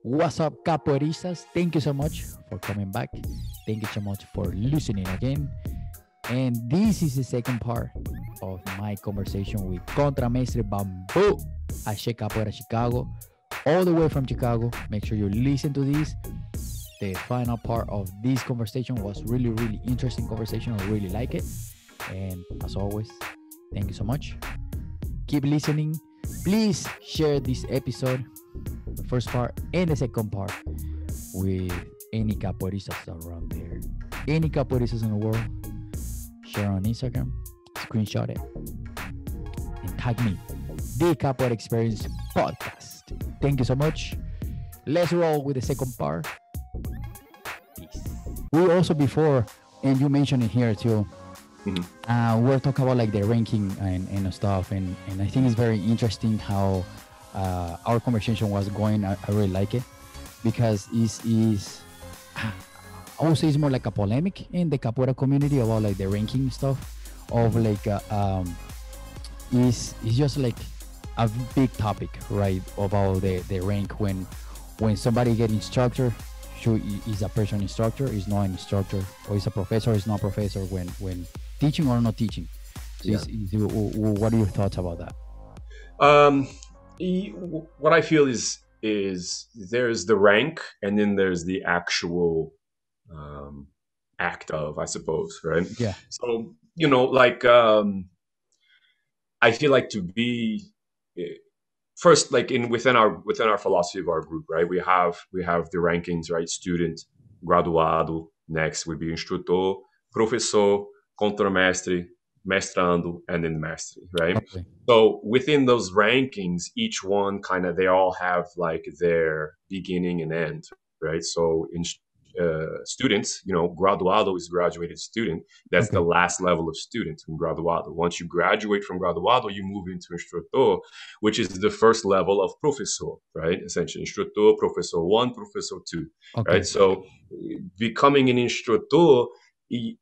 What's up, Capoeiristas? Thank you so much for coming back. Thank you so much for listening again. And this is the second part of my conversation with Contramestre Bambu at Capoeira Chicago, all the way from Chicago. Make sure you listen to this. The final part of this conversation was really, really interesting conversation. I really like it. And as always, thank you so much. Keep listening. Please share this episode, the first part and the second part, with any capoeiristas around there. Any capoeiristas in the world, share on Instagram, screenshot it, and tag me, the Capoeira Experience Podcast. Thank you so much. Let's roll with the second part. Peace. We also before, and you mentioned it here too, we're talking about like the ranking and stuff, and I think it's very interesting how our conversation was going. I really like it because I would say it's more like a polemic in the capoeira community about like the ranking stuff of like it's just like a big topic, right? About the rank when somebody get instructor, is a person instructor, is not an instructor, or is a professor, is not a professor, when teaching or not teaching. So what are your thoughts about that? What I feel is there's the rank, and then there's the actual act of, I suppose, right? Yeah. So I feel like to be first, like within our philosophy of our group, right? We have the rankings, right? Student, graduado, next would be instrutor, professor, contramestre, mestrando, and then mestre, right? Okay. So within those rankings, each one they all have like their beginning and end, right? So in students, graduado is graduated student. That's the last level of student in graduado. Once you graduate from graduado, you move into instrutor, which is the first level of professor, right? Essentially, instrutor, professor 1, professor 2, right? So becoming an instructor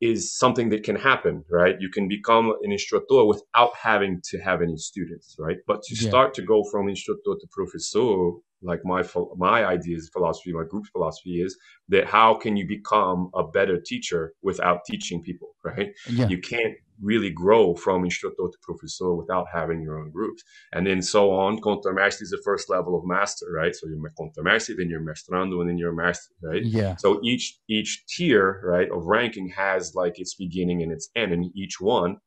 is something that can happen, right? You can become an instructor without having to have any students, right? But to start to go from instructor to professor, like my ideas, philosophy, my group's philosophy is that how can you become a better teacher without teaching people, right? Yeah. You can't really grow from instructor to professor without having your own groups. And then so on. Contramestre is the first level of master, right? So you're contramestre, then you're mestrando, and then you're master, right? Yeah. So each tier, right, of ranking has like its beginning and its end, and each one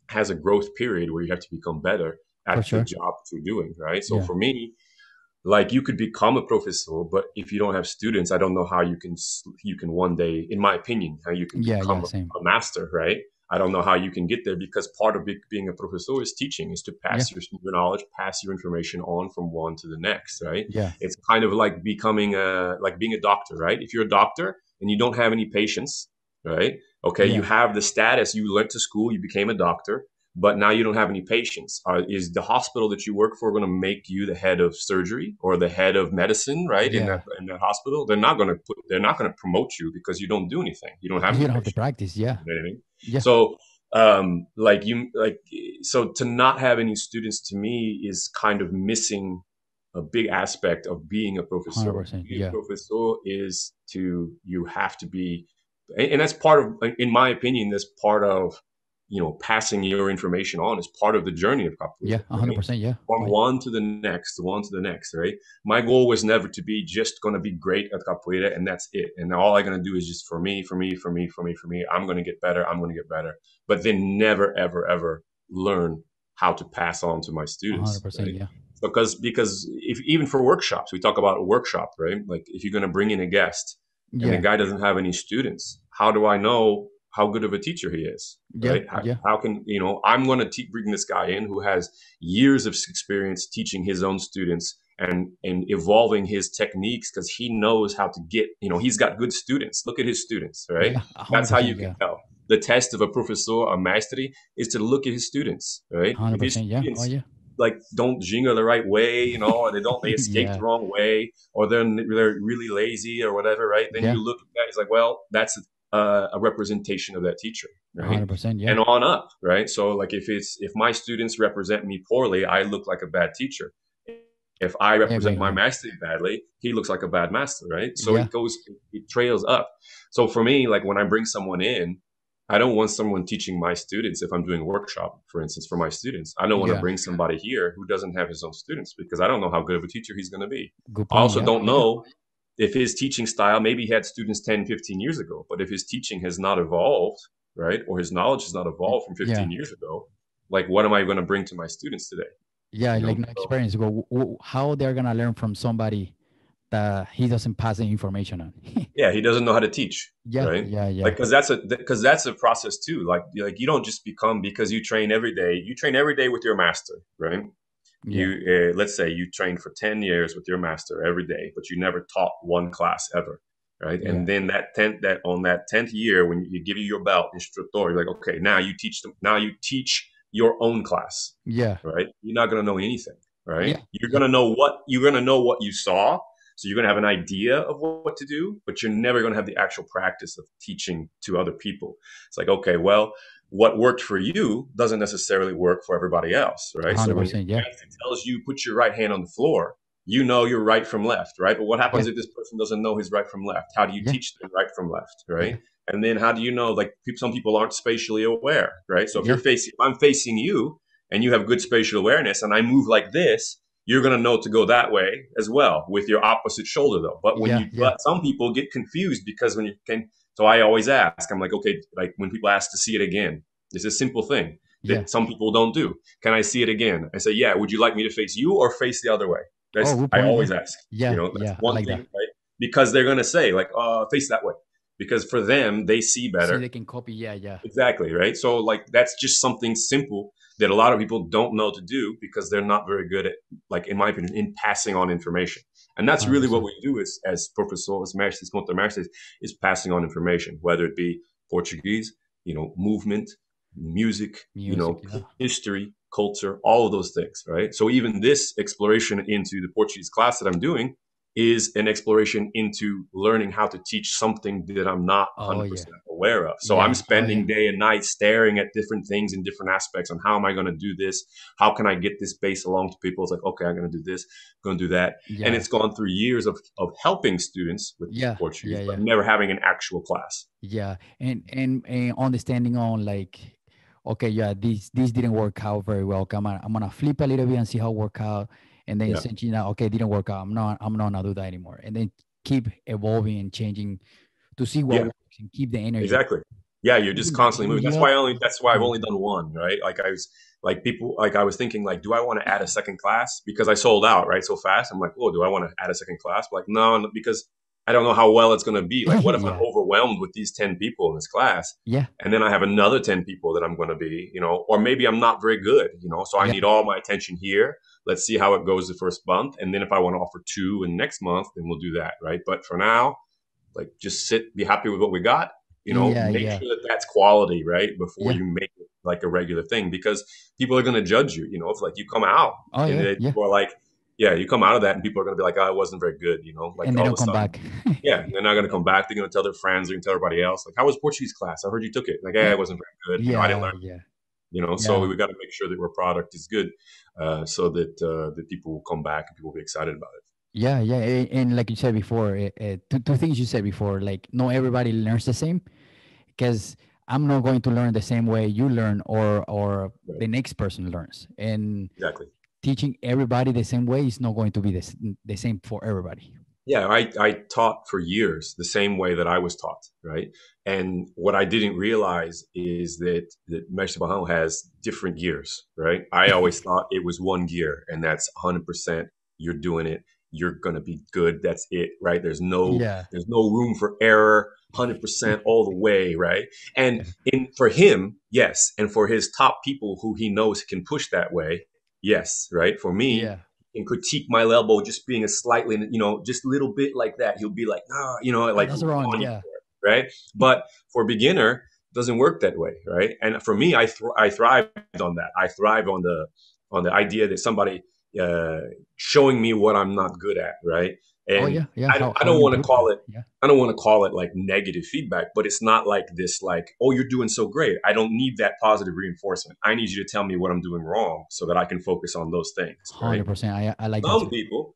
has a growth period where you have to become better at the job that you're doing, right? So for me, like you could become a professor, but if you don't have students, I don't know how you can one day, in my opinion, how you can become a master, right? I don't know how you can get there, because part of being a professor is teaching, is to pass your knowledge, pass your information on from one to the next, right? Yeah. It's kind of like becoming like being a doctor, right? If you're a doctor and you don't have any patients, right? Okay, you have the status, you went to school, you became a doctor, but now you don't have any patients. Is the hospital that you work for going to make you the head of surgery or the head of medicine, right? In that hospital, they're not going to promote you because you don't do anything. You don't have to practice. Yeah. You know what I mean? Yeah. So, so to not have any students, to me, is kind of missing a big aspect of being a professor. 100%, being a professor is you have to be, and that's part of, in my opinion, that's part of, passing your information on is part of the journey of capoeira. Yeah, 100%. Yeah. From one to the next, right? My goal was never to be just going to be great at capoeira and that's it. And all I'm going to do is just for me. I'm going to get better. But then never, ever, ever learn how to pass on to my students. 100%. Right? Yeah. Because if even for workshops, we talk about a workshop, right? Like if you're going to bring in a guest and the guy doesn't have any students, how do I know how good of a teacher he is, right? How can, I'm going to bring this guy in who has years of experience teaching his own students and evolving his techniques, because he knows how to get, he's got good students. Look at his students, right? That's how you can tell. The test of a professor, a maestri, is to look at his students, right? 100%. If his students, yeah. like don't jingle the right way, or they escape the wrong way, or they're really lazy or whatever, right? Then you look at that, it's like, well, that's a representation of that teacher, right? 100%. Yeah. And on up, right? So like if my students represent me poorly, I look like a bad teacher. If I I represent agree. my Yeah. master badly, he looks like a bad master, right? So Yeah. it goes, it trails up. So for me, like when I bring someone in, I don't want someone teaching my students. If I'm doing a workshop, for instance, for my students, I don't want to Yeah. bring somebody here who doesn't have his own students, because I don't know how good of a teacher he's going to be. Good I point. also Yeah. don't Yeah. know if his teaching style, maybe he had students 10, 15 years ago, but if his teaching has not evolved, right, or his knowledge has not evolved from Yeah. 15 years ago, like what am I going to bring to my students today? Yeah. You Like know, no so, experience. How they're gonna learn from somebody that he doesn't pass the information on. yeah, he doesn't know how to teach, Yeah. right? Yeah. Like Yeah. because that's a process too. Like you don't just become because you train every day. You train every day with your master, right? Yeah. You let's say you trained for 10 years with your master every day, but you never taught one class ever, right? Yeah. And then that on that 10th year, when you give you your belt instructor, you're like, okay, now you teach them. Now you teach your own class, Yeah. right? You're not going to know anything, right? Yeah. You're Yeah. going to know what you saw. So you're going to have an idea of what to do, but you're never going to have the actual practice of teaching to other people. It's like, okay, well, what worked for you doesn't necessarily work for everybody else, right? So when your 100%. Yeah. master tells you put your right hand on the floor, you know your right from left, right? But what Yeah. happens if this person doesn't know his right from left? How do you Yeah. teach them right from left, Yeah. right? And then how do you know, like some people aren't spatially aware, right? So Yeah. if I'm facing you and you have good spatial awareness and I move like this, you're going to know to go that way as well with your opposite shoulder though. Yeah. Yeah. But some people get confused because when you can, so I always ask, I'm like, okay, like when people ask to see it again, it's a simple thing Yeah. that some people don't do. Can I see it again? I say, yeah. Would you like me to face you or face the other way? Oh, That's, good I point. Yeah. always ask, Yeah. that's Yeah. I one like thing, that. right? Because they're going to say like, face that way, because for them, they see See, better. they can copy. Yeah. Yeah. Exactly, right? So like that's just something simple that a lot of people don't know to do because they're not very good at, like in my opinion, in passing on information. And that's really what 100%. we do as professores, mestres, contra-mestres, is passing on information, whether it be Portuguese, movement, music, Music. Yeah. history, culture, all of those things, right? So even this exploration into the Portuguese class that I'm doing is an exploration into learning how to teach something that I'm not Oh, yeah. 100% aware of. So I'm Yeah. Oh, yeah. spending day and night staring at different things in different aspects on how am I going to do this? How can I get this base along to people? It's like, okay, I'm going to do this, going to do that. And Yeah. it's gone through years of helping students with Yeah. Portuguese, Yeah. but Yeah. never having an actual class. Yeah. And understanding on like, okay, yeah, this didn't work out very well. I'm gonna flip a little bit and see how it work out. And then Yeah. essentially now, okay, it didn't work out. I'm not gonna do that anymore. And then keep evolving and changing to see what Yeah. works and keep the energy. Exactly. Yeah, you're just constantly moving. Yeah. That's why I've only done one, right? Like I was like people like I was thinking like, do I want to add a second class? Because I sold out, right? So fast. I'm like, oh, do I want to add a second class? But like, no, because I don't know how well it's gonna be. Like, what if I'm Yeah. overwhelmed with these 10 people in this class? Yeah. And then I have another 10 people that I'm gonna be, or maybe I'm not very good, so I Yeah. need all my attention here. Let's see how it goes the first month. And then if I want to offer two in next month, then we'll do that, right? But for now, like just be happy with what we got, Yeah. make Yeah. sure that that's quality, right? Before Yeah. you make it like a regular thing, because people are going to judge you, if like you come out Oh, and yeah. then Yeah. people are like, yeah, you come out of that and people are going to be like, oh, it wasn't very good, like And they all of don't a come sudden, back. yeah, they're not going to come back. They're going to tell their friends, they're going to tell everybody else, like, how was Portuguese class? I heard you took it. Like, yeah, Yeah. it wasn't very good. I didn't Yeah. learn, Yeah. so Yeah. we got to make sure that our product is good, so that the people will come back and people will be excited about it. Yeah, yeah, and like you said before, two things you said before, like not everybody learns the same, because I'm not going to learn the same way you learn or Right. the next person learns, and Exactly. teaching everybody the same way is not going to be the same for everybody. Yeah, I taught for years the same way that I was taught, right? And what I didn't realize is that Mestre Bahão has different gears, right? I always thought it was one gear, and that's 100%. You're doing it. You're gonna be good. That's it, right? Yeah, There's no room for error. 100% all the way, right? And for him, yes, and for his top people who he knows can push that way, yes, right? For me, yeah, and critique my elbow just being a slightly, just a little bit like that. He'll be like, nah, oh, like that's wrong. on you Yeah, for it, right? But for a beginner, it doesn't work that way, right? And for me, I thrived on that. I thrive on the idea that somebody uh, showing me what I'm not good at, right? Oh And yeah, yeah. I How don't you want to improve that? call it, Yeah, I don't want to call it like negative feedback, but it's not like this, like, oh, you're doing so great. I don't need that positive reinforcement. I need you to tell me what I'm doing wrong so that I can focus on those things, right? 100%. I like that Some too. people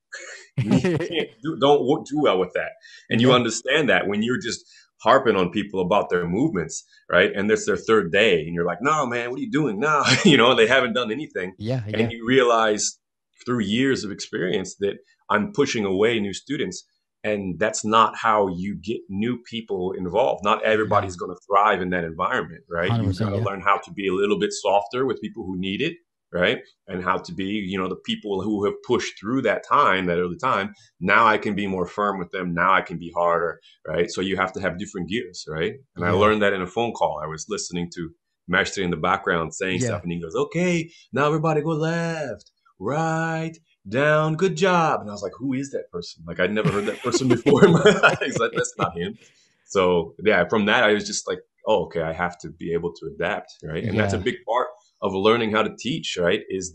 can't don't do well with that, and you Yeah, understand that when you're just harping on people about their movements, right? And it's their third day, and you're like, no, man, what are you doing now? They haven't done anything, yeah, and yeah, you realize through years of experience that I'm pushing away new students. And that's not how you get new people involved. Not yeah. everybody's going to thrive in that environment, right? You've 100%. got to Yeah, learn how to be a little bit softer with people who need it, right? And how to be, the people who have pushed through that time, that early time. Now I can be more firm with them. Now I can be harder, right? So you have to have different gears, right? And I yeah, learned that in a phone call. I was listening to Mestre in the background saying yeah, stuff, and he goes, "Okay, now everybody go left, right, down, good job." And I was like, "Who is that person?" Like I'd never heard that person before in my eyes. Like, that's not him. So yeah, from that I was just like, "Oh, okay, I have to be able to adapt," right? And that's a yeah, big part of learning how to teach, right? Is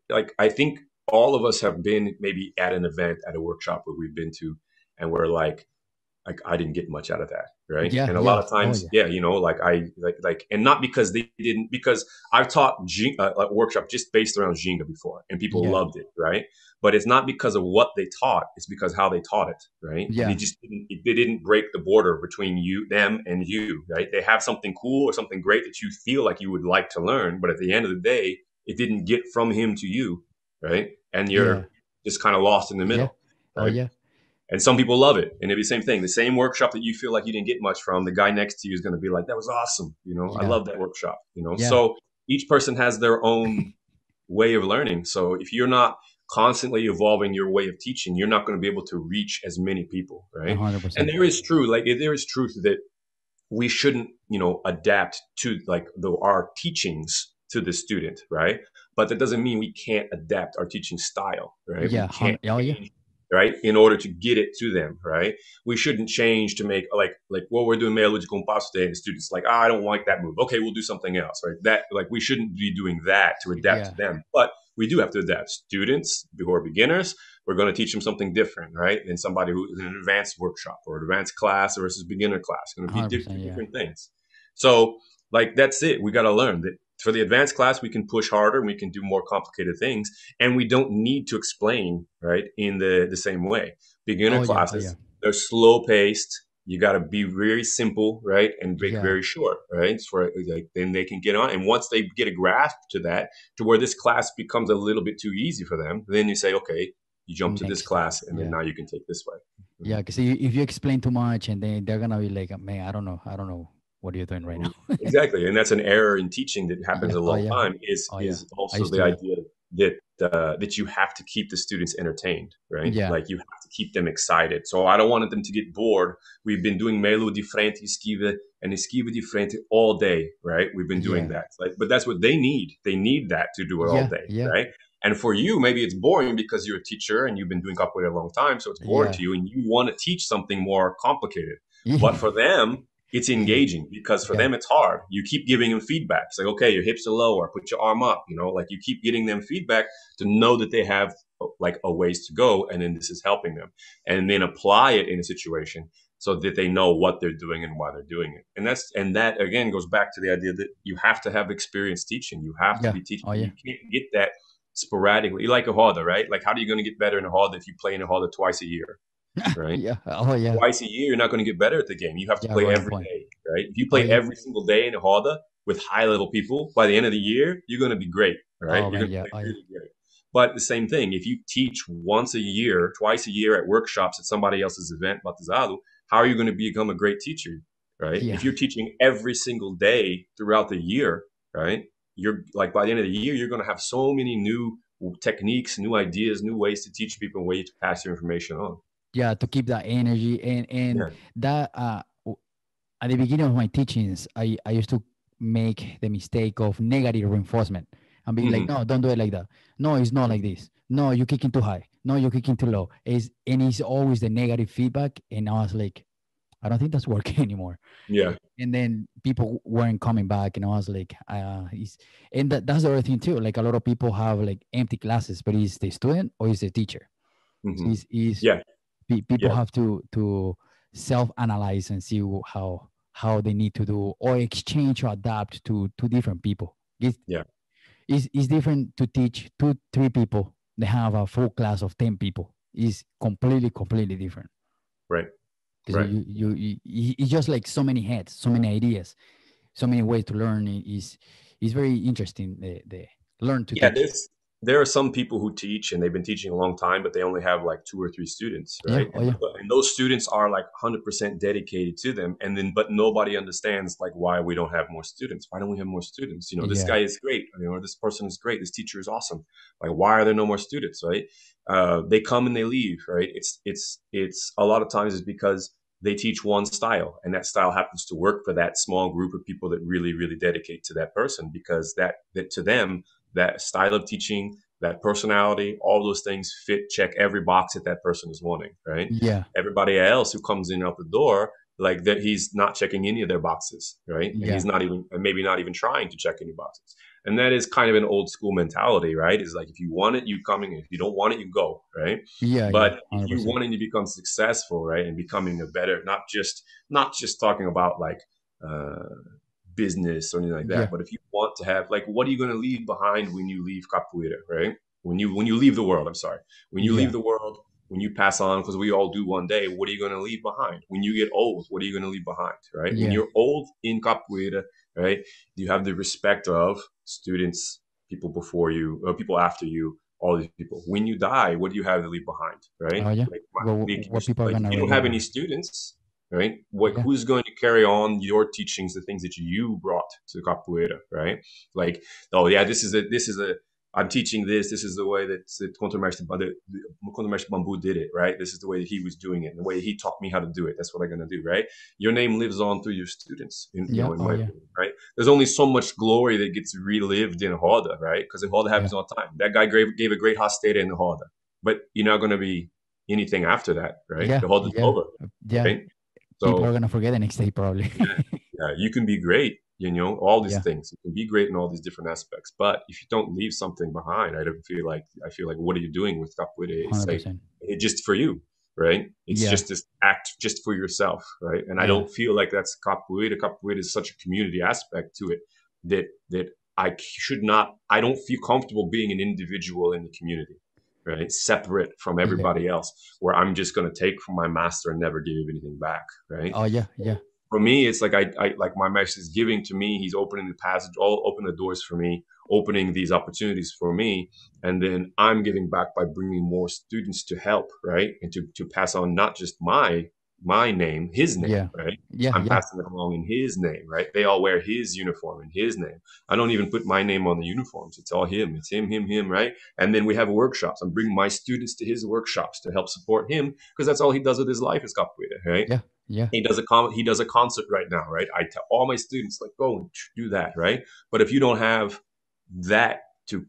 like, I think all of us have been maybe at an event, at a workshop where we've been to, and we're like I didn't get much out of that, right? yeah, And a lot yeah. of Oh times, yeah, yeah, like and not because they didn't, because I've taught a workshop just based around Ginga before, and people yeah, loved it, right? But it's not because of what they taught; it's because how they taught it, right? And yeah. they didn't break the border between them, and you, right? They have something cool or something great that you feel like you would like to learn, but at the end of the day, it didn't get from him to you, right? And Yeah, you're just kind of lost in the yeah. middle, Oh right? yeah, And some people love it. And it'd be the same thing. The same workshop that you feel like you didn't get much from, the guy next to you is going to be like, that was awesome. I yeah, love that workshop. yeah. So each person has their own way of learning. So if you're not constantly evolving your way of teaching, you're not going to be able to reach as many people. A Right. hundred And percent. there is true, like there is truth that we shouldn't, adapt to like our teachings to the student. Right. But that doesn't mean we can't adapt our teaching style. Right. We Yeah, can't oh yeah, change, right, in order to get it to them, right? We shouldn't change to make like what we're doing meia de compasso today, and the students like, I don't like that move. Okay, we'll do something else, right? That, like, we shouldn't be doing that to adapt to yeah, them, but we do have to adapt. Students who are beginners, we're going to teach them something different, right? Than somebody who's in an advanced workshop or advanced class versus beginner class. Going a to be 100%. two Yeah, different things. So, like, that's it. We got to learn that for the advanced class, we can push harder and we can do more complicated things, and we don't need to explain, right, in the same way. Beginner oh yeah, oh yeah, classes, they're slow paced. You got to be very simple, right, and make yeah. very short, right, for like, then they can get on. And once they get a grasp to that, to where this class becomes a little bit too easy for them, then you say, okay, you jump to this Next step. class, and then Yeah, now you can take this way. yeah. Mhm. Because if you explain too much, and then they're gonna be like, man, I don't know what you're doing right Mhm. now. Exactly, and that's an error in teaching that happens Yeah. a Oh long yeah. time. Oh yeah. Is I also used the to. idea that you have to keep the students entertained, right? Yeah. Like, you have to keep them excited. So I don't want them to get bored. We've been doing melo di frente, esquiva di frente all day, right? We've been doing Yeah. that, like, but that's what they need. They need that to do it all Yeah. day, Yeah. right? And for you, maybe it's boring because you're a teacher and you've been doing capoeira a long time, so it's boring Yeah. to you, and you want to teach something more complicated. But Yeah. for them, it's Yeah. engaging, because for Yeah. them it's hard. You keep giving them feedback. It's like, okay, your hips are lower, put your arm up, like, you keep getting them feedback to know that they have like a ways to go, and then this is helping them, and then apply it in a situation so that they know what they're doing and why they're doing it. And that again goes back to the idea that you have to have experience teaching. You have to Yeah. be teaching. Oh yeah. You can't get that sporadically, like a roda, right? Like, how are you going to get better in a roda if you play in a roda twice a year, right? Yeah. Oh yeah. Twice a year, you're not going to get better at the game. You have to Yeah. play Right every point. day, right? If you Oh play yeah. every single day in a Roda with high level people, by the end of the year, you're going to be great, right? Oh You're man. going to Yeah. play Oh yeah. really great. But the same thing, if you teach once a year, twice a year at workshops at somebody else's event, Batizado, how are you going to become a great teacher, right? Yeah. If you're teaching every single day throughout the year, right? You're like, by the end of the year, you're going to have so many new techniques, new ideas, new ways to teach people, and ways to pass your information on. Yeah. To keep that energy and Yeah. that at the beginning of my teachings, I used to make the mistake of negative reinforcement and be like, Hmm. no, don't do it like that. No, it's not like this. No, you're kicking too high. No, you're kicking too low. And it's always the negative feedback. And I was like, I don't think that's working anymore. Yeah. And then people weren't coming back, and I was like, and that's the other thing too. Like a lot of people have like empty classes, but is the student or is the teacher? Hmm. Is Yeah. people Yeah. have to self-analyze and see how they need to do or exchange or adapt to different people. Yeah. It's different to teach two, three people. They have a full class of 10 people. It's completely different Right. because Right. it's just like so many heads, so many ideas, so many ways to learn. Is very interesting. The learn to Yeah, teach. there are some people who teach and they've been teaching a long time, but they only have like two or three students, Yeah. right? Oh yeah. And those students are like 100% dedicated to them, and then but nobody understands like why we don't have more students. Why don't we have more students? You know, this Yeah. guy is great. You know, this person is great. This teacher is awesome. Like, why are there no more students? Right? They come and they leave. Right? It's a lot of times it's because they teach one style, and that style happens to work for that small group of people that really dedicate to that person, because that to them, that style of teaching, that personality, all those things fit, check every box that that person is wanting, right? Yeah. Everybody else who comes in out the door, like that, he's not checking any of their boxes, right? And he's Yeah. not even, and maybe not even trying to check any boxes. And that is kind of an old school mentality, right? Is like, if you want it, you coming. If you don't want it, you go, right? Yeah. Yeah. But if you 100%. wanting to become successful, right, and becoming a better, not just talking about like uh, business or anything like that. Yeah. But if you want to have, like, what are you going to leave behind when you leave Capoeira, right? When you leave the world, I'm sorry, when you leave Yeah. the world, when you pass on, because we all do one day, what are you going to leave behind? When you get old, what are you going to leave behind, right? When Yeah. you're old in Capoeira, right, you have the respect of students, people before you, or people after you, all these people. When you die, what do you have to leave behind, right? Oh yeah. Like, What people are like if gonna you don't have remember? any students, right? Like, Yeah. who's going to carry on your teachings, the things that you brought to capoeira, right? Like, oh yeah, this is a I'm teaching this. This is the way that Contra-Mestre Bambu did it, right? This is the way that he was doing it, the way he taught me how to do it. That's what I'm gonna do, right? Your name lives on through your students, Yeah. in Oh my yeah. opinion, right? There's only so much glory that gets relived in Roda, right? Because in Roda Yeah. happens all the time. That guy gave a great hostera in the Roda, but you're not gonna be anything after that, right? Yeah. The Roda's Yeah. over, Yeah. right? People are So gonna forget the next day probably. yeah, yeah, you can be great, all these Yeah. things. You can be great in all these different aspects, but if you don't leave something behind, I feel like, what are you doing with capoeira? It's like 100%. it's just for you, right? It's Yeah. just this act just for yourself, right? And I Yeah. don't feel like that's capoeira. Capoeira is such a community aspect to it that I don't feel comfortable being an individual in the community, right? Separate from Yeah. everybody else, where I'm just going to take from my master and never give anything back, right? Oh yeah. Yeah. For me, it's like I like my master is giving to me. He's opening the passage, all open the doors for me, opening these opportunities for me, and then I'm giving back by bringing more students to help, right, and to pass on not just my name, his name, Yeah. right. Yeah. I'm Yeah. passing it along in his name, right? They all wear his uniform in his name. I don't even put my name on the uniforms. It's all him. It's him, right? And then we have workshops. I'm bringing my students to his workshops to help support him, because that's all he does with his life is capoeira, right? Yeah. Yeah. He does a concert right now, right? I tell all my students, like, go and do that, right? But if you don't have that to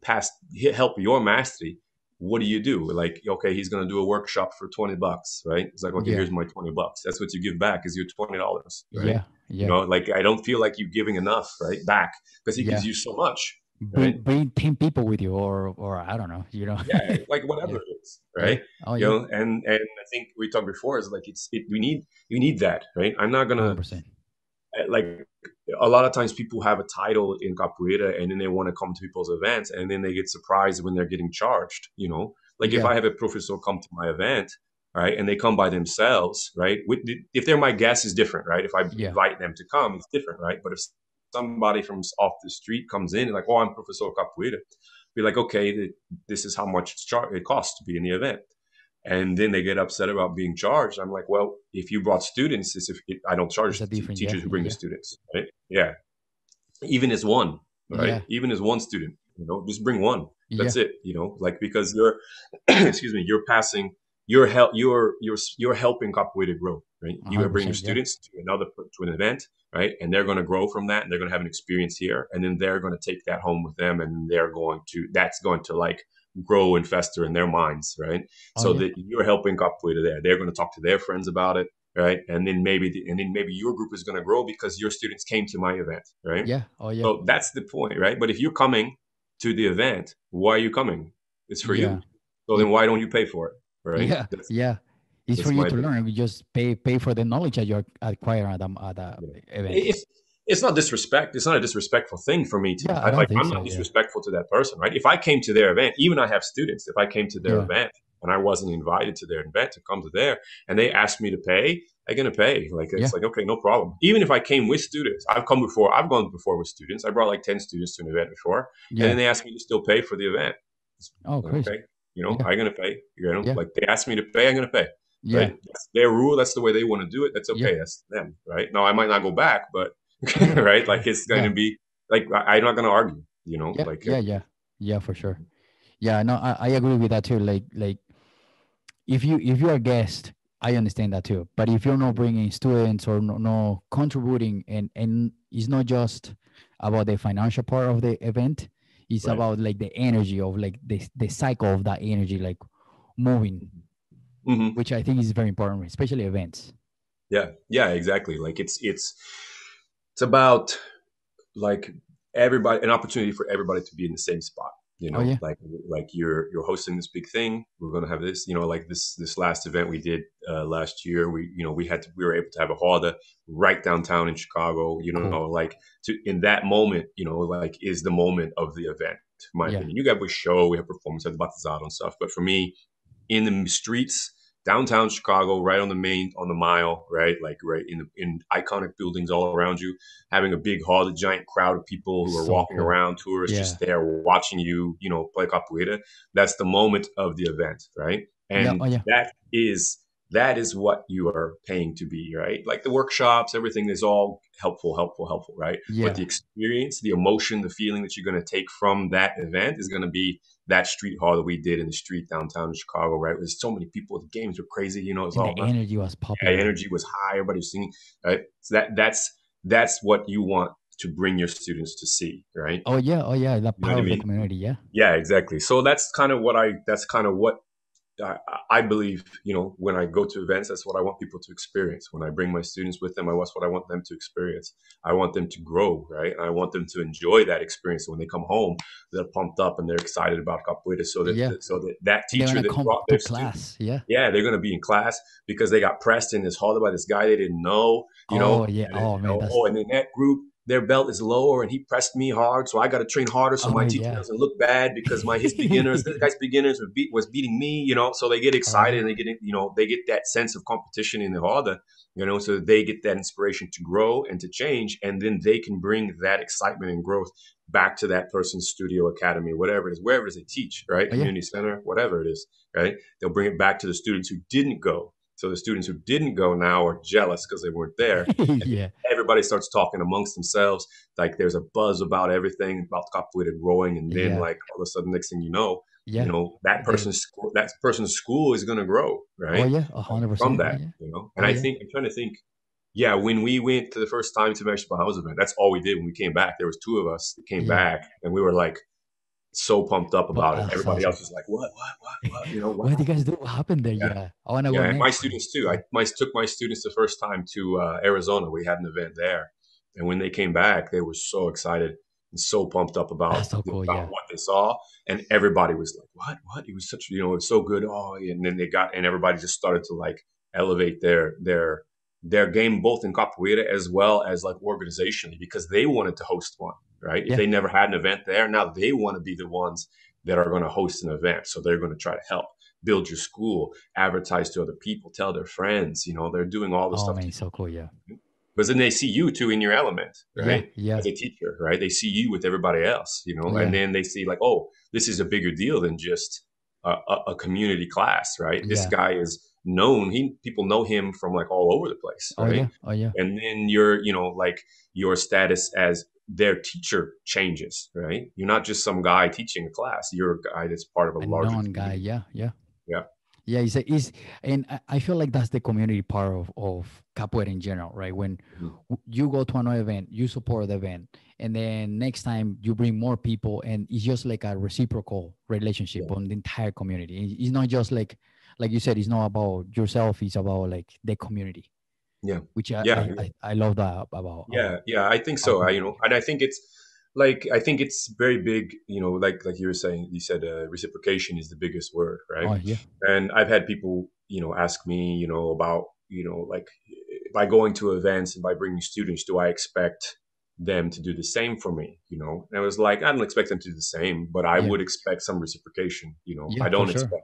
help your mastery, what do you do? Like, okay, he's going to do a workshop for $20, right? It's like, okay, Yeah. here's my $20. That's what you give back, is your $20, right? Yeah. Yeah. Like, I don't feel like you're giving enough, right, back, because he gives Yeah. you so much, Bring right? bring 10 people with you or I don't know, you know. Yeah, like whatever Yeah. it is, Yeah. right? Oh yeah. And I think we talked before, is like, we need that, right? I'm not gonna 100%. like, a lot of times people have a title in capoeira and then they want to come to people's events and then they get surprised when they're getting charged, like, if Yeah. I have a professor come to my event, right, and they come by themselves, right, if they're my guest is different, right? If I Yeah. invite them to come, it's different, right? But if somebody from off the street comes in and like, oh, I'm professor capoeira, be like, okay, this is how much it costs to be in the event. And then they get upset about being charged. I'm like, well, if you brought students, I don't It's charge a different, yeah. teachers who Yeah. bring the Yeah. students, right? Yeah, even as one, right? Yeah. Even as one student, just bring one. Yeah. That's it, like, because you're, excuse me, you're passing, you're helping capoeira grow, right? You are bringing 100%, yeah. students to an event, right? And they're going to grow from that, and they're going to have an experience here, and then they're going to take that home with them, and that's going to like grow and fester in their minds, right? Oh So yeah. that you're helping capoeira there. They're going to talk to their friends about it, right? And then maybe your group is going to grow because your students came to my event, right? Yeah. Oh yeah. So that's the point, right? But if you're coming to the event, why are you coming? It's for Yeah. you. So Yeah. then why don't you pay for it? right? Yeah, yeah. It's for That's you my to opinion. learn. You just pay for the knowledge that you're acquiring at the You know, event. it's not disrespect. It's not a disrespectful thing for me to Yeah, I don't like. think I'm so. not Yeah, disrespectful to that person, right? If I came to their event, even I have students. If I came to their yeah, event and I wasn't invited to their event to come to there, and they asked me to pay, I'm gonna pay. Like yeah, it's like okay, no problem. Even if I came with students, I've come before. I've gone before with students. I brought like 10 students to an event before, and then yeah. they asked me to still pay for the event. It's Oh, like, crazy. okay, Yeah, I'm gonna pay. yeah, Like they asked me to pay, I'm gonna pay. yeah, Right? That's their rule. That's the way they want to do it. That's yeah, okay. That's them, right? Now I might not go back, but right? Like it's going to yeah, be like I'm not going to argue. yeah, Like yeah, yeah, yeah, for sure. Yeah, no, I agree with that too. Like if you're a guest, I understand that too. But if you're not bringing students or no contributing, and it's not just about the financial part of the event, it's right. about like the energy of like the cycle of that energy, like moving, Hmm. which I think is very important, especially events. Yeah, yeah, exactly. Like it's about like everybody an opportunity for everybody to be in the same spot. Oh yeah, Like you're hosting this big thing. We're gonna have this. Like this last event we did last year. We were able to have a holiday right downtown in Chicago. cool. Like to in that moment. Like is the moment of the event. In my Yeah, opinion, you got a show, we have performance, have Batizado and stuff. But for me, in the streets downtown Chicago, right on the mile, right, like right in iconic buildings all around you, having a big hall, a giant crowd of people who are so walking cool. around, tourists Yeah, just there watching you, play capoeira. That's the moment of the event, right? yeah, And oh yeah, that is what you are paying to be, right? Like the workshops, everything is all helpful, right? But yeah, the experience, the emotion, the feeling that you're going to take from that event is going to be that street hall that we did in the street downtown in Chicago, right? There's so many people. The games were crazy. It's and all the energy was popping. yeah, Yeah. energy was high. Everybody was singing. Right? So that's what you want to bring your students to see, right? Oh yeah, the You know what power I of the mean? community. Yeah. Yeah, exactly. So that's kind of what I believe, when I go to events, that's what I want people to experience. When I bring my students with them, that's what I want them to experience. I want them to grow, right? I want them to enjoy that experience. So when they come home, they're pumped up and they're excited about capoeira. Yeah. That And they're teacher gonna that come brought to their student, class. Yeah. yeah, they're going to be in class because they got pressed in this hall by this guy they didn't know, Oh yeah. and Oh man, that's and in that group, their belt is lower and he pressed me hard. So I got to train harder so my oh teacher yeah. doesn't look bad because this guy's beginners was beating me, so they get Oh excited yeah. and they get that sense of competition in the hall, so they get that inspiration to grow and to change. And then they can bring that excitement and growth back to that person's studio, academy, whatever it is, wherever it is they teach, right? Oh yeah. Community center, whatever it is, right? They'll bring it back to the students who didn't go. So the students who didn't go now are jealous because they weren't there. And Yeah. everybody starts talking amongst themselves. Like there's a buzz about everything, about capoeira growing. And then Yeah. like all of a sudden, next thing Yeah. The that person's school is going to grow, oh right? yeah. From 100%. Oh that, yeah. And Oh yeah. I'm trying to think, yeah, when we went to the first time to Mexico House event, that's all we did when we came back. There was two of us that came Yeah. back and we were like so pumped up But about it. that's Everybody awesome. else was like, what, What did wow. you guys do? What happened there? Yeah. Yeah. I wanna go Yeah, and my next. students too. Yeah. I took my students the first time to Arizona. We had an event there, and when they came back, they were so excited and so pumped up That's so cool. about Yeah. what they saw, and everybody was like, "What? What? It was such, it was so good." Oh, and then everybody just started to like elevate their game both in capoeira as well as like organizationally because they wanted to host one, right? If Yeah. they never had an event there, now they want to be the ones that are going to host an event, so they're going to try to help build your school, advertise to other people, tell their friends. They're doing all the Oh stuff man, to, so cool. Yeah. because then they see you too in your element, Yeah. right? Yeah. As a teacher, right? They see you with everybody else, and Yeah. then they see like, oh, this is a bigger deal than just a community class, right? This Yeah. guy is known. People know him from like all over the place, Oh right? yeah. Oh yeah. And then like your status as their teacher changes, right? You're not just some guy teaching a class. You're a guy that's part of a A larger non guy. community. Yeah. Yeah. Yeah. Yeah, it's and I feel like that's the community part of capoeira in general, right? When Mhm. you go to another event, you support the event, and then next time you bring more people, and it's just like a reciprocal Yeah. relationship on the entire community. It's not just like you said, it's not about yourself; it's about like the community, Yeah. which Yeah. I love that about Yeah, I think our so. community. And I think like I think it's very big, like you were saying, you said reciprocation is the biggest word, right? Oh yeah, And I've had people, ask me, about, like by going to events and by bringing students, do I expect them to do the same for me? And I was like, I don't expect them to do the same, but I yeah, would expect some reciprocation. yeah, I for don't sure. expect,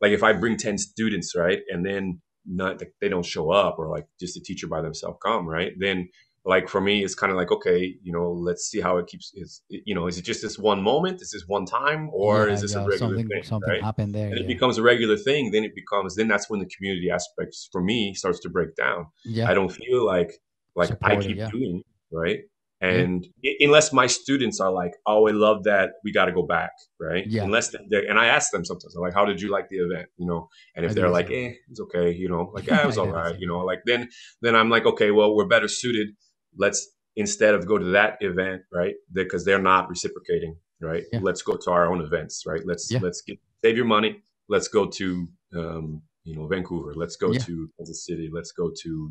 like if I bring 10 students, right, and then not like they don't show up, or like just the teacher by themselves come, right, then like for me it's kind of like, okay, let's see how it keeps is it just this one moment, is this one time, or Yeah, is this a yeah, regular something thing, something right? happened there. And it Yeah, becomes a regular thing, then that's when the community aspects for me starts to break down. yeah, I don't feel like I supported. keep Yeah, doing, right? yeah, And unless my students are like, oh, I love that, we got to go back, right? yeah. Unless and I ask them sometimes, I'm like, how did you like the event, and I if do they're the like, same. it's okay, like, it was I all do the right, same. like then I'm like, okay, well, we're better suited. Let's, instead of go to that event, right? Because they're not reciprocating, right? Yeah, Let's go to our own events, right? Let's yeah, let's get save your money. Let's go to Vancouver. Let's go yeah. to Kansas City. Let's go to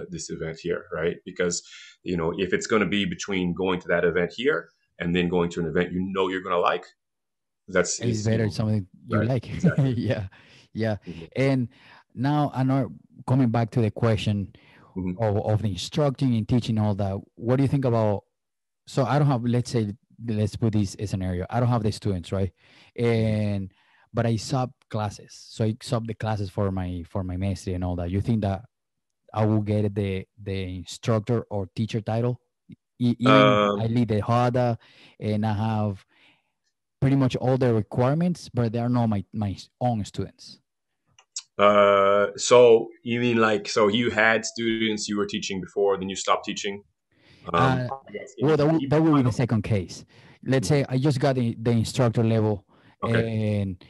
this event here, right? Because if it's going to be between going to that event here and then going to an event you're going to like, that's It's is better something you right, like. exactly. Yeah, yeah. Mhm. And now I know, coming back to the question Mhm. of the instructing and teaching all that. What do you think about? So I don't have. Let's say, let's put this scenario. I don't have the students, right? Mhm. And but I sub classes. So I sub the classes for my maestry and all that. You think that I will get the instructor or teacher title, even I Um, lead the HADA and I have pretty much all the requirements, but they are not my own students. so you mean like, so you had students you were teaching before, then you stopped teaching? Uh, Are you asking well, even that will be the final? second case. Let's Mhm. say I just got the instructor level Okay. and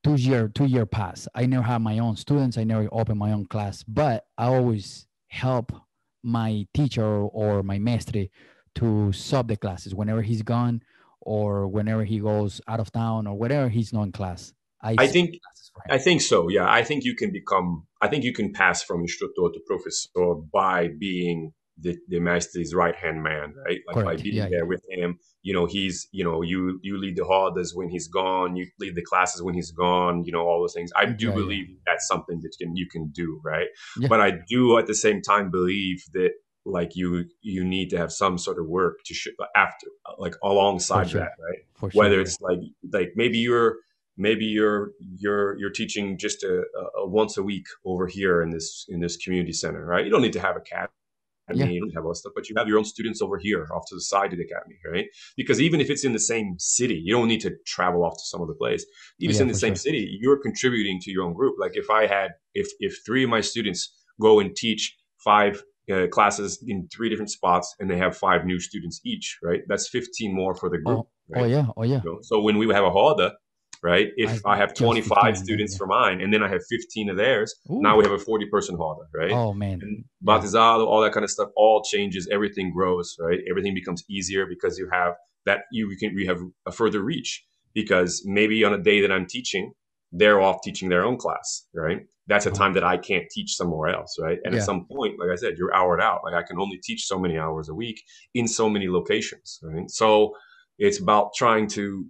2 year pass. I never have my own students. I never open my own class, but I always help my teacher or my maestre to sub the classes whenever he's gone or whenever he goes out of town or whenever he's not in class. I I sub think classes for him. I think so. Yeah, I think you can pass from instructor to professor by being the master's right hand man, right? Like by Correct. being Yeah, there yeah, with him. He's, you lead the horders when he's gone, you lead the classes when he's gone, all those things. I do yeah, yeah, believe that's something that you can do, right? yeah, But I do at the same time believe that like you need to have some sort of work to after, like for alongside that, sure, right? for sure. Whether Yeah, it's like maybe you're teaching just a once a week over here in this community center, right? You don't need to have academy, yeah, you don't have all that stuff, but you have your own students over here off to the side of the academy, right? Because even if it's in the same city, you don't need to travel off to some other place. Even if it's yeah, in the for same sure. city, you're contributing to your own group. Like if three of my students go and teach five classes in three different spots and they have five new students each, right? That's 15 more for the group, Oh right? yeah, oh yeah. So when we have a HODA, right? I If I have just 25 15 and then students yeah. for mine and then I have 15 of theirs, Ooh. now we have a 40-person HODA, right? Oh man. And Yeah. batizado, all that kind of stuff, all changes. Everything grows, right? Everything becomes easier because we have a further reach. Because maybe on a day that I'm teaching, they're off teaching their own class, right? That's a Oh time that I can't teach somewhere else, right? And at yeah. some point, like I said, you're houred out. Like I can only teach so many hours a week in so many locations, right? So it's about trying to,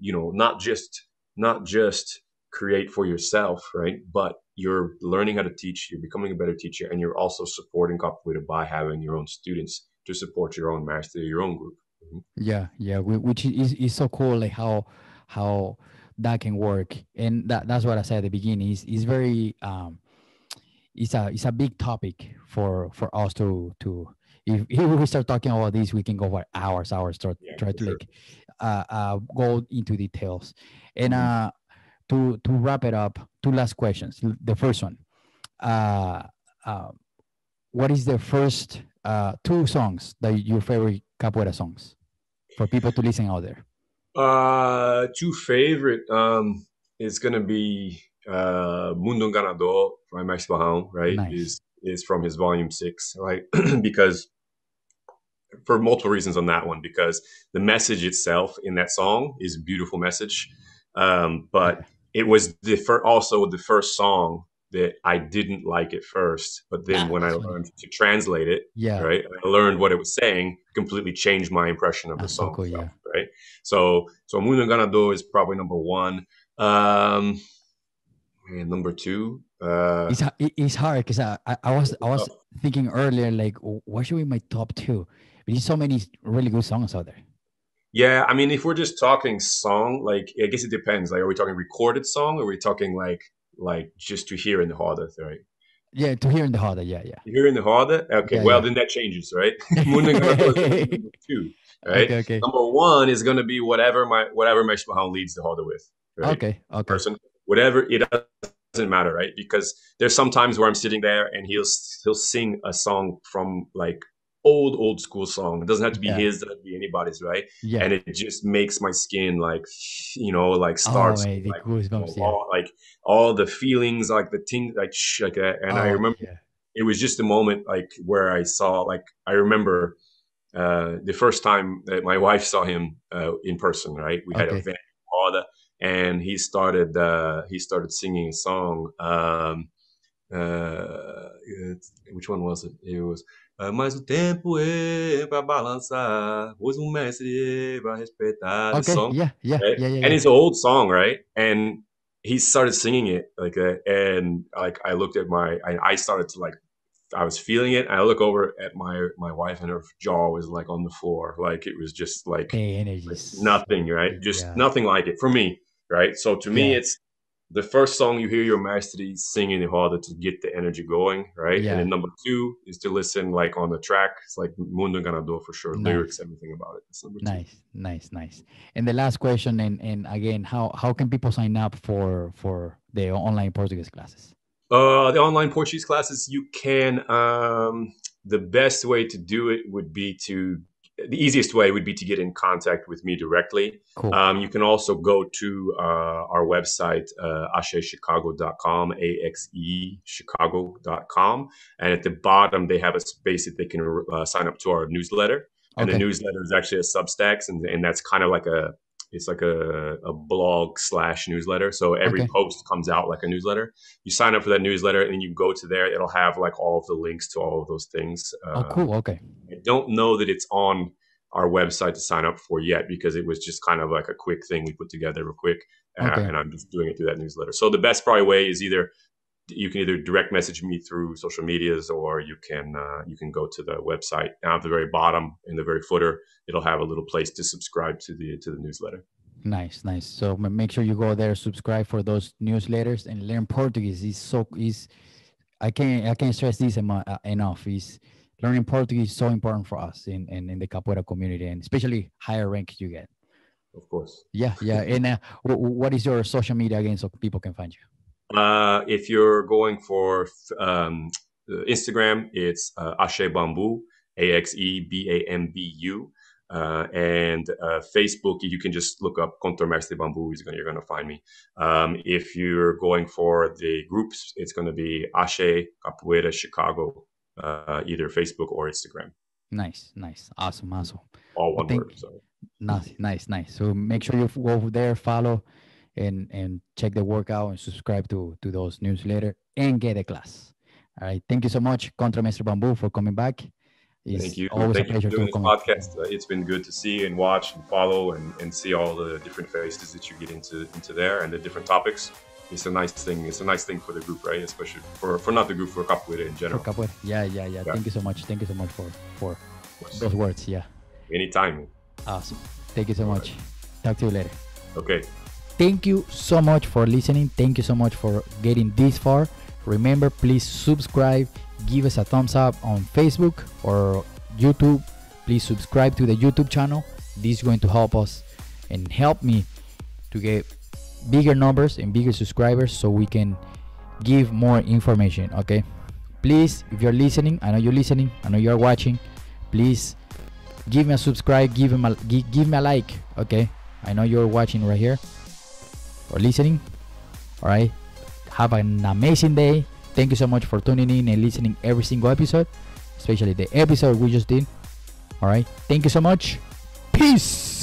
not just create for yourself, right? But you're learning how to teach, you're becoming a better teacher, and you're also supporting Capoeira by having your own students to support your own master, your own group. Mhm. Yeah. Yeah. Which is so cool, like how that can work. And that's what I said at the beginning. Is very it's a big topic for us to if we start talking about this, we can go for hours, Yeah, try for to sure. like go into details. And Mhm. to wrap it up, two last questions. The first one, uh, uh, what is the first two songs that your favorite capoeira songs for people to listen out there? Two favorite is gonna be Mundo Ganador by Max Bahão, right? Nice. Is from his volume 6, right? Because for multiple reasons on that one, because the message itself in that song is a beautiful message. But Yeah. it was also the first song that I didn't like at first, but then when I That's funny. learned to translate it, Yeah, right, I learned what it was saying, completely changed my impression of the that's so song cool. itself, Yeah, right? So Mundo Ganador is probably number one. And number two, it's hard because I was thinking earlier like what should be my top two? There's so many really good songs out there. yeah, I mean, if we're just talking song, like I guess it depends. Like, are we talking recorded song, or are we talking like just to hear in the harder, right? Yeah, to hear in the harder. Yeah, yeah, Here in the harder, okay. yeah, Well, yeah. then that changes, right? Mundo Ganador is going to be number two, right? Okay, okay, Number one is going to be whatever Mesh Mahal leads the harder with, right? okay, okay, Person, whatever it doesn't matter, right? Because there's some times where I'm sitting there and he'll sing a song from like old school song. It doesn't have to be yeah, his, it doesn't have to be anybody's, right? yeah. And it just makes my skin like like Oh, starts man, the like goosebumps. Yeah. all the feelings, like the thing, like and I Oh, remember yeah. it was just a moment like where I saw, like I remember the first time that my wife saw him in person, right? We had a Okay. van and he started singing a song. Uh, which one was it? It was mas o tempo é para balançar, pois mestre é para respeitar. This Okay. song, Yeah. Yeah. right? Yeah. Yeah. And Yeah. it's an old song, right? And he started singing it like and like I looked at I started to like I was feeling it. I look over at my wife, and her jaw was like on the floor, like it was just The energy like is so nothing, right? good. Just Yeah. nothing like it for me, right? So to me, Yeah. it's the first song you hear your master singing in harder to get the energy going, right? And Yeah. then number two is to listen like on the track. It's like Mundo Ganador for sure. Lyrics, Nice. everything about it. That's number two. Nice. Nice. Nice. And the last question, and again, how can people sign up for the online Portuguese classes? The online Portuguese classes, you can. The best way to do it would be the easiest way would be to get in contact with me directly. Cool. You can also go to our website, axechicago.com, axechicago.com. And at the bottom, they have a space that they can sign up to our newsletter. And the Okay. newsletter is actually a Substacks, and that's kind of like it's like a blog / newsletter. So every Okay. post comes out like a newsletter. You sign up for that newsletter and you go to there. It'll have like all of the links to all of those things. Oh, cool. Okay. I don't know that it's on our website to sign up for yet because it was just kind of like a quick thing we put together real quick. Okay. And I'm just doing it through that newsletter. So the best probably way is you can either direct message me through social medias, or you can go to the website. Now at the very bottom, in the very footer, it'll have a little place to subscribe to the newsletter. Nice, nice. So make sure you go there, subscribe for those newsletters, and learn Portuguese. Is I can't stress this enough. Is learning Portuguese is so important for us in the capoeira community, and especially higher rank you get. Of course. Yeah, yeah. And what is your social media again, so people can find you? If you're going for Instagram, it's Axe Bambu, AXEBAMBU. And Facebook, you can just look up Contra Mestre Bambu. You're going to find me. If you're going for the groups, it's going to be Axe Capoeira Chicago, either Facebook or Instagram. Nice, nice, awesome, awesome. All one word. So. Nice, nice, nice. So make sure you go over there, follow, and check the workout and subscribe to those newsletter and get a class. All right. Thank you so much, Contra Mestre Bambu, for coming back. It's Thank you. Always Thank a pleasure you for doing to this podcast. It's been good to see and watch and follow and see all the different faces that you get into there and the different topics. It's a nice thing. It's a nice thing for the group, right? Especially for not the group, for Capoeira in general. For Capoeira. Yeah. Thank you so much. Thank you so much for those words. Yeah. Anytime. Awesome. Thank you so much. Talk to you later. Okay. Thank you so much for listening. Thank you so much for getting this far. Remember, please subscribe. Give us a thumbs up on Facebook or YouTube. Please subscribe to the YouTube channel. This is going to help us and help me to get bigger numbers and bigger subscribers so we can give more information. Okay, please, if you're listening, I know you're listening, I know you're watching, please give me a subscribe, give me a like. Okay, I know you're watching right here or listening. All right, have an amazing day. Thank you so much for tuning in and listening every single episode, especially the episode we just did. All right, thank you so much. Peace.